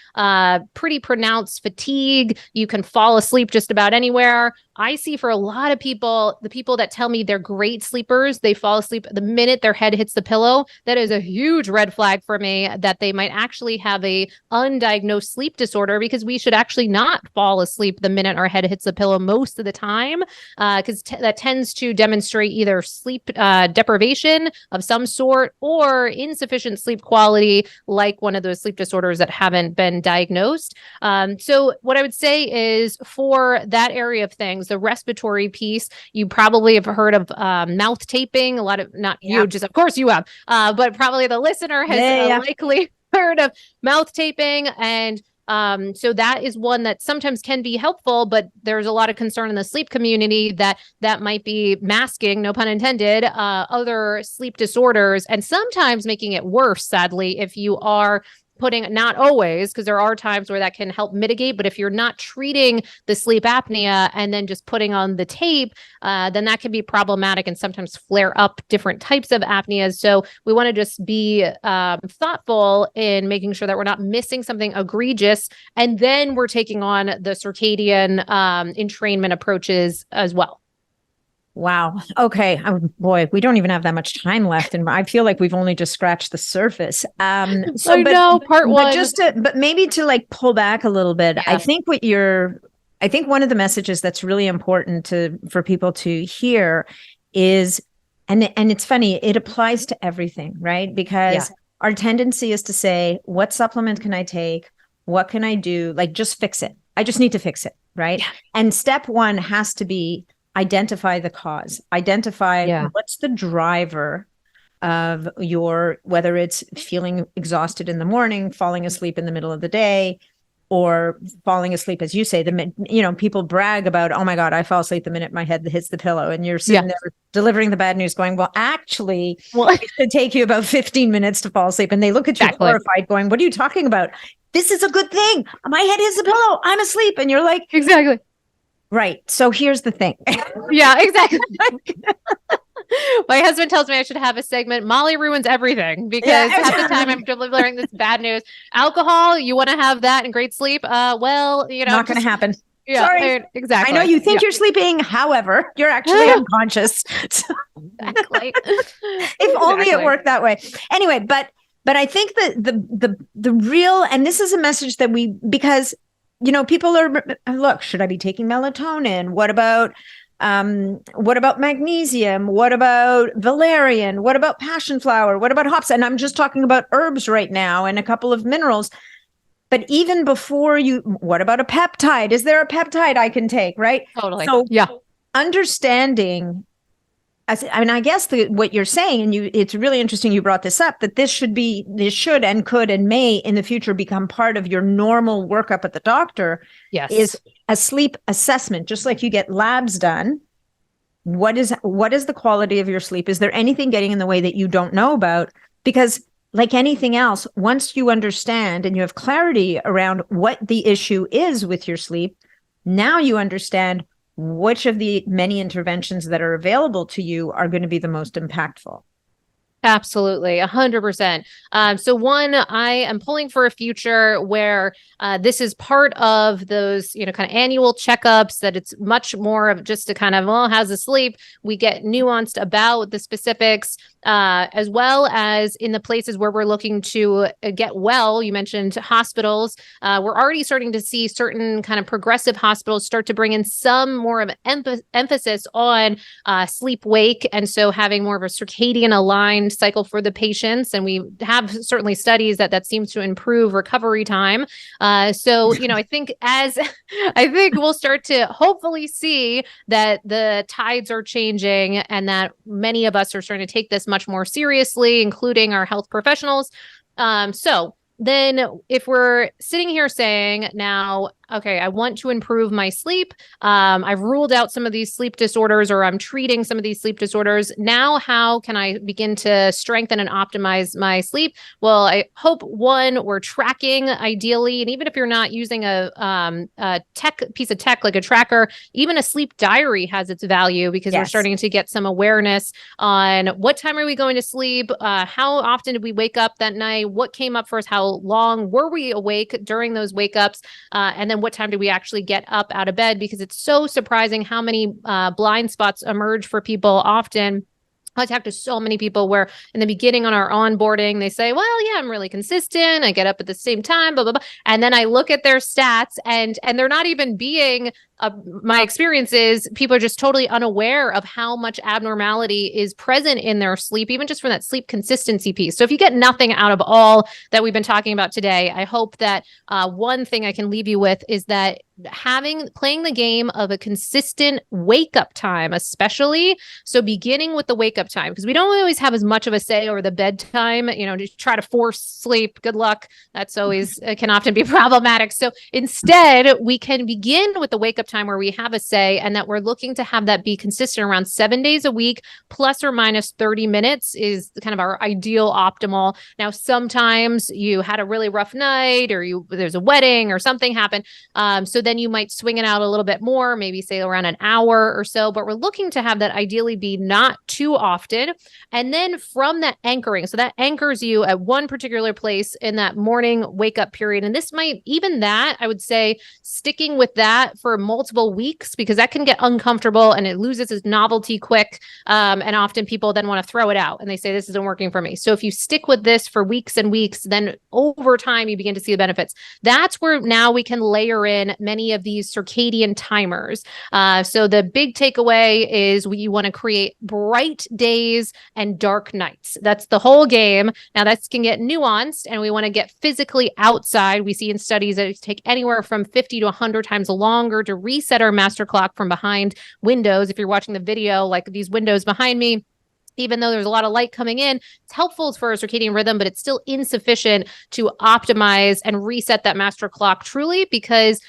pretty pronounced fatigue. You can fall asleep just about anywhere. I see for a lot of people, the people that tell me they're great sleepers, they fall asleep the minute their head hits the pillow. That is a huge red flag for me that they might actually have a undiagnosed sleep disorder, because we should actually not fall asleep the minute our head hits the pillow most of the time, because that tends to demonstrate either sleep deprivation of some sort, or insufficient sleep quality, like one of those sleep disorders that haven't been diagnosed. So what I would say is for that area of things, the respiratory piece, you probably have heard of mouth taping. A lot of, not you, just of course you have, but probably the listener has likely heard of mouth taping. And so that is one that sometimes can be helpful, but there's a lot of concern in the sleep community that that might be masking, no pun intended, other sleep disorders, and sometimes making it worse, sadly, if you are putting, not always, because there are times where that can help mitigate, but if you're not treating the sleep apnea and then just putting on the tape, then that can be problematic and sometimes flare up different types of apneas. So we want to just be thoughtful in making sure that we're not missing something egregious, and then we're taking on the circadian entrainment approaches as well. Wow. Okay. Oh, boy, we don't even have that much time left, and I feel like we've only just scratched the surface. Part one. But maybe to like pull back a little bit. I think one of the messages that's really important for people to hear is, and it's funny, it applies to everything, right? Because our tendency is to say, what supplement can I take? What can I do? Like, just fix it. I just need to fix it, right? Yeah. And step one has to be identify the cause, identify what's the driver of whether it's feeling exhausted in the morning, falling asleep in the middle of the day, or falling asleep, as you say, people brag about, oh my God, I fall asleep the minute my head hits the pillow. And you're sitting there delivering the bad news going, well, actually, it should take you about 15 minutes to fall asleep. And they look at you horrified going, what are you talking about? This is a good thing. My head hits the pillow. I'm asleep. And you're like, exactly. Right. So here's the thing. Yeah, exactly. My husband tells me I should have a segment, Mollie ruins everything, because half the time I'm delivering this bad news. Alcohol, you want to have that and great sleep? Not going to happen. Yeah, sorry. Exactly. I know you think you're sleeping. However, you're actually unconscious. Exactly. If only it worked that way. Anyway, but I think that the real, and this is a message that because people look, should I be taking melatonin? What about magnesium? What about valerian? What about passion flower? What about hops? And I'm just talking about herbs right now and a couple of minerals. But even before what about a peptide? Is there a peptide I can take? Right? Totally. So understanding, I guess what you're saying, and it's really interesting you brought this up, that this should and could and may in the future become part of your normal workup at the doctor. Yes. Is a sleep assessment, just like you get labs done. What is the quality of your sleep? Is there anything getting in the way that you don't know about? Because like anything else, once you understand and you have clarity around what the issue is with your sleep, now you understand which of the many interventions that are available to you are going to be the most impactful. Absolutely. 100%. So one, I am pulling for a future where this is part of those, kind of annual checkups, that it's much more of just a kind of, well, how's the sleep? We get nuanced about the specifics, as well as in the places where we're looking to get well. You mentioned hospitals. We're already starting to see certain kind of progressive hospitals start to bring in some more of an emphasis on sleep wake. And so having more of a circadian aligned cycle for the patients. And we have certainly studies that seems to improve recovery time. So, I think we'll start to hopefully see that the tides are changing and that many of us are starting to take this much more seriously, including our health professionals. So then if we're sitting here saying now, okay, I want to improve my sleep. I've ruled out some of these sleep disorders, or I'm treating some of these sleep disorders. Now, how can I begin to strengthen and optimize my sleep? Well, I hope we're tracking ideally. And even if you're not using a piece of tech like a tracker, even a sleep diary has its value, because we're starting to get some awareness on what time are we going to sleep? How often did we wake up that night? What came up first? How long were we awake during those wake ups? And then what time do we actually get up out of bed? Because it's so surprising how many blind spots emerge for people often. I talk to so many people where in the beginning on our onboarding, they say, well, yeah, I'm really consistent. I get up at the same time, blah, blah, blah. And then I look at their stats and they're not even being my experience is people are just totally unaware of how much abnormality is present in their sleep, even just from that sleep consistency piece. So if you get nothing out of all that we've been talking about today, I hope that one thing I can leave you with is that playing the game of a consistent wake up time, especially. So beginning with the wake up time, because we don't always have as much of a say over the bedtime, to try to force sleep. Good luck. That's always can often be problematic. So instead, we can begin with the wake up time where we have a say, and that we're looking to have that be consistent around 7 days a week, plus or minus 30 minutes is kind of our ideal optimal. Now, sometimes you had a really rough night, or there's a wedding or something happened. So then you might swing it out a little bit more, maybe say around an hour or so, but we're looking to have that ideally be not too often. And then from that anchoring, so that anchors you at one particular place in that morning wake up period. And this might, even that, I would say sticking with that for multiple weeks, because that can get uncomfortable and it loses its novelty quick. And often people then want to throw it out and they say, this isn't working for me. So if you stick with this for weeks and weeks, then over time, you begin to see the benefits. That's where now we can layer in many of these circadian timers. So the big takeaway is you want to create bright days and dark nights. That's the whole game. Now that can get nuanced, and we want to get physically outside. We see in studies that it take anywhere from 50 to 100 times longer to reset our master clock from behind windows. If you're watching the video, like these windows behind me, even though there's a lot of light coming in, it's helpful for a circadian rhythm, but it's still insufficient to optimize and reset that master clock truly, because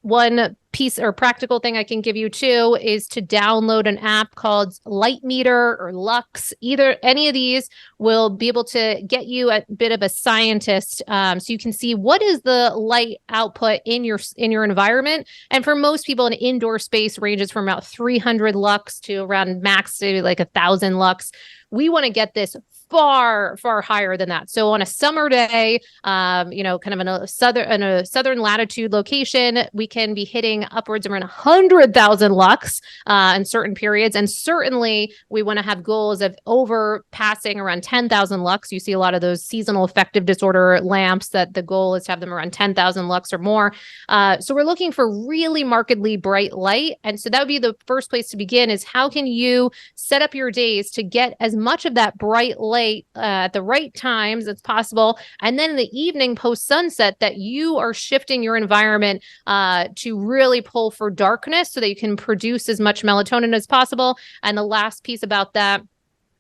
one piece or practical thing I can give you too is to download an app called Light Meter or Lux. Any of these will be able to get you a bit of a scientist, so you can see what is the light output in your environment. And for most people, an indoor space ranges from about 300 lux to around max to like 1,000 lux. We want to get this far, far higher than that. So on a summer day, kind of in a southern latitude location, we can be hitting upwards around 100,000 lux in certain periods. And certainly we want to have goals of overpassing around 10,000 lux. You see a lot of those seasonal affective disorder lamps that the goal is to have them around 10,000 lux or more. So we're looking for really markedly bright light. And so that would be the first place to begin, is how can you set up your days to get as much of that bright light at the right times as possible. And then in the evening post sunset, that you are shifting your environment to really pull for darkness so that you can produce as much melatonin as possible. And the last piece about that,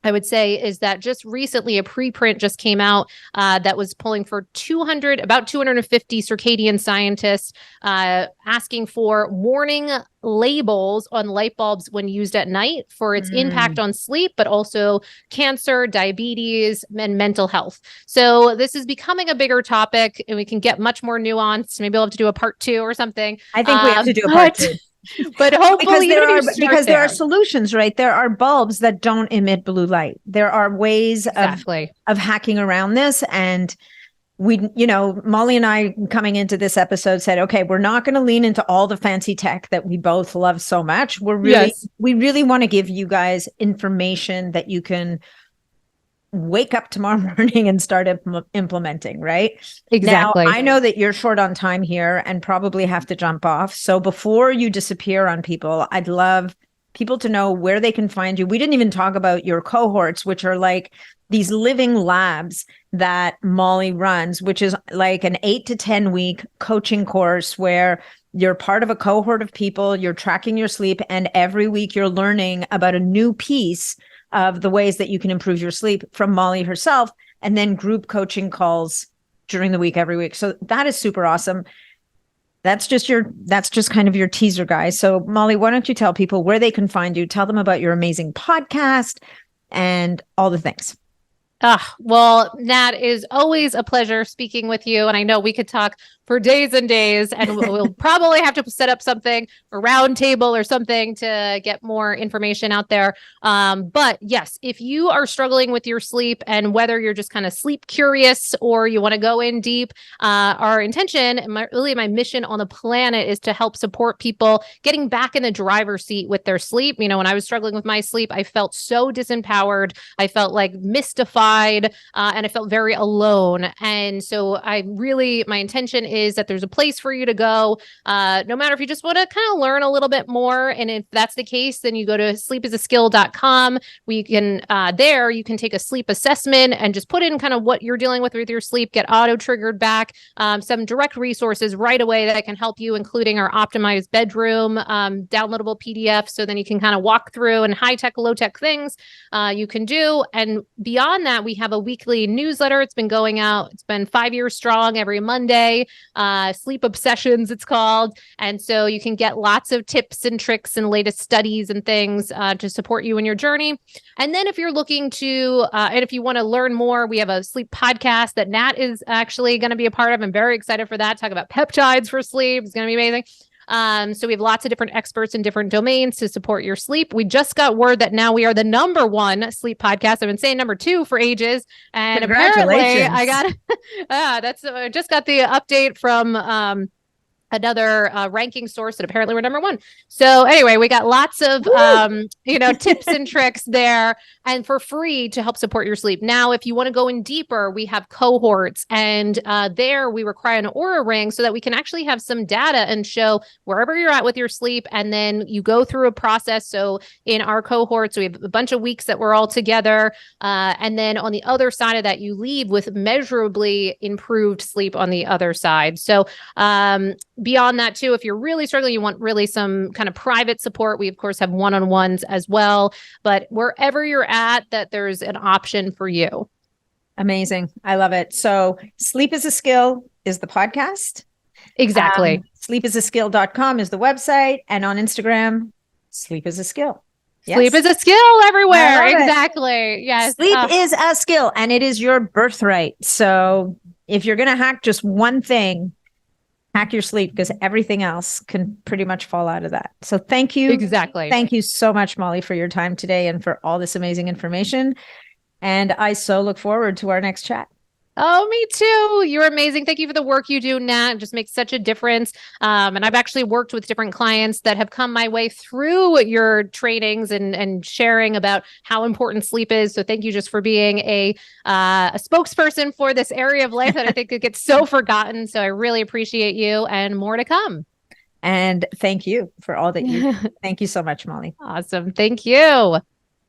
I would say, is that just recently a preprint just came out that was pulling for about 250 circadian scientists asking for warning labels on light bulbs when used at night for its impact on sleep, but also cancer, diabetes, and mental health. So this is becoming a bigger topic, and we can get much more nuanced. Maybe we'll have to do a part 2 or something. I think we have to do a part 2. But hopefully because there are solutions, right? There are bulbs that don't emit blue light. There are ways of hacking around this. And Mollie and I coming into this episode said, okay, we're not going to lean into all the fancy tech that we both love so much. We really want to give you guys information that you can wake up tomorrow morning and start implementing, right? Exactly. Now, I know that you're short on time here and probably have to jump off. So before you disappear on people, I'd love people to know where they can find you. We didn't even talk about your cohorts, which are like these living labs that Mollie runs, which is like an 8 to 10 week coaching course where you're part of a cohort of people, you're tracking your sleep, and every week you're learning about a new piece of the ways that you can improve your sleep from Mollie herself, and then group coaching calls during the week, every week. So that is super awesome. That's just kind of your teaser, guys. So Mollie, why don't you tell people where they can find you? Tell them about your amazing podcast and all the things. Well, Nat, is always a pleasure speaking with you. And I know we could talk for days and days, and we'll probably have to set up something, a round table or something, to get more information out there. But yes, if you are struggling with your sleep, and whether you're just kind of sleep curious or you want to go in deep, our intention, and my mission on the planet, is to help support people getting back in the driver's seat with their sleep. When I was struggling with my sleep, I felt so disempowered. I felt like mystified wide, and I felt very alone. And so my intention is that there's a place for you to go, no matter if you just want to kind of learn a little bit more. And if that's the case, then you go to sleepisaskill.com. We can, there you can take a sleep assessment and just put in kind of what you're dealing with your sleep, get auto triggered back, some direct resources right away that can help you, including our optimized bedroom, downloadable PDF. So then you can kind of walk through and high tech, low tech things you can do. And beyond that, we have a weekly newsletter. It's been going out. It's been 5 years strong every Monday, Sleep Obsessions, it's called. And so you can get lots of tips and tricks and latest studies and things to support you in your journey. And then if you're looking to, and if you want to learn more, we have a sleep podcast that Nat is actually going to be a part of. I'm very excited for that. Talk about peptides for sleep. It's going to be amazing. So we have lots of different experts in different domains to support your sleep. We just got word that now we are the #1 sleep podcast. I've been saying #2 for ages. And apparently I got, I just got the update from, another ranking source that apparently we're #1. So anyway, we got lots of, tips and tricks there and for free to help support your sleep. Now, if you want to go in deeper, we have cohorts and there we require an Aura ring so that we can actually have some data and show wherever you're at with your sleep. And then you go through a process. So in our cohorts, we have a bunch of weeks that we're all together. And then on the other side of that, you leave with measurably improved sleep on the other side. So, beyond that too, if you're really struggling, you want really some kind of private support, we of course have one-on-ones as well, but wherever you're at, that there's an option for you. Amazing. I love it. So Sleep is a Skill is the podcast. Exactly. Sleepisaskill.com is the website. And on Instagram, Sleep is a Skill. Yes. Sleep is a skill everywhere. Exactly. It. Yes. Sleep is a skill and it is your birthright. So if you're going to hack just one thing, hack your sleep, because everything else can pretty much fall out of that. So thank you. Exactly. Thank you so much, Mollie, for your time today and for all this amazing information. And I so look forward to our next chat. Oh, me too. You're amazing. Thank you for the work you do, Nat. It just makes such a difference. And I've actually worked with different clients that have come my way through your trainings and sharing about how important sleep is. So thank you just for being a spokesperson for this area of life that I think it gets so forgotten. So I really appreciate you and more to come. And thank you for all that you do. Thank you so much, Mollie. Awesome. Thank you.